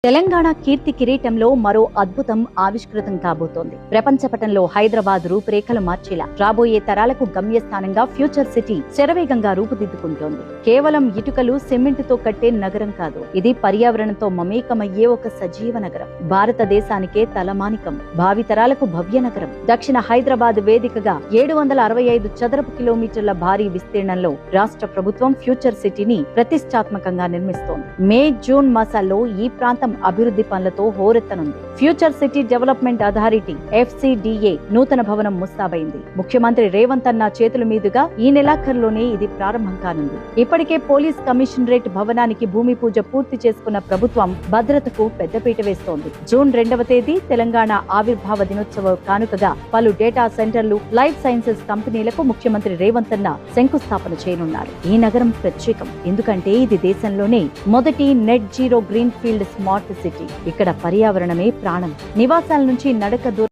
తెలంగాణ కీర్తి కిరీటంలో మరో అద్భుతం ఆవిష్కృతం కాబోతోంది. ప్రపంచ పటంలో హైదరాబాద్ రూపురేఖలు మార్చేలా రాబోయే తరాలకు గమ్యస్థానంగా ఫ్యూచర్ సిటీ శరవేగంగా రూపుదిద్దుకుంటోంది. కేవలం ఇటుకలు సిమెంటుతో కట్టే నగరం కాదు, ఇది పర్యావరణంతో మమేకమయ్యే ఒక సజీవ నగరం. భారతదేశానికే తలమానికం, భావితరాలకు భవ్య నగరం. దక్షిణ హైదరాబాద్ వేదికగా 765 చదరపు కిలోమీటర్ల భారీ విస్తీర్ణంలో రాష్ట్ర ప్రభుత్వం ఫ్యూచర్ సిటీని ప్రతిష్టాత్మకంగా నిర్మిస్తోంది. మే, జూన్ మాసాల్లో ఈ ప్రాంతం అభివృద్ధి పనులతో హోరెత్తనుంది. Future city development authority FCDA నూతన భవనం ముస్తాబైంది. ముఖ్యమంత్రి రేవంత్ అన్న చేతుల మీదుగా ఈ నెలాఖరులోనే ఇది ప్రారంభం కానుంది. ఇప్పటికే పోలీస్ కమిషనరేట్ భవనానికి భూమి పూజ పూర్తి చేసుకున్న ప్రభుత్వం భద్రతకు పెద్దపీట వేస్తోంది. జూన్ 2వ తేదీ తెలంగాణ ఆవిర్భావ దినోత్సవ కానుకగా పలు డేటా సెంటర్లు, లైఫ్ సైన్సెస్ కంపెనీలకు ముఖ్యమంత్రి రేవంత్ అన్న శంకుస్థాపన చేయనున్నారు. ఈ నగరం ప్రత్యేకం, ఎందుకంటే ఇది దేశంలోనే మొదటి net zero green field smart city. ఇక్కడ పర్యావరణమే ప్రాణం. నివాసాల నుంచి నడక దూరం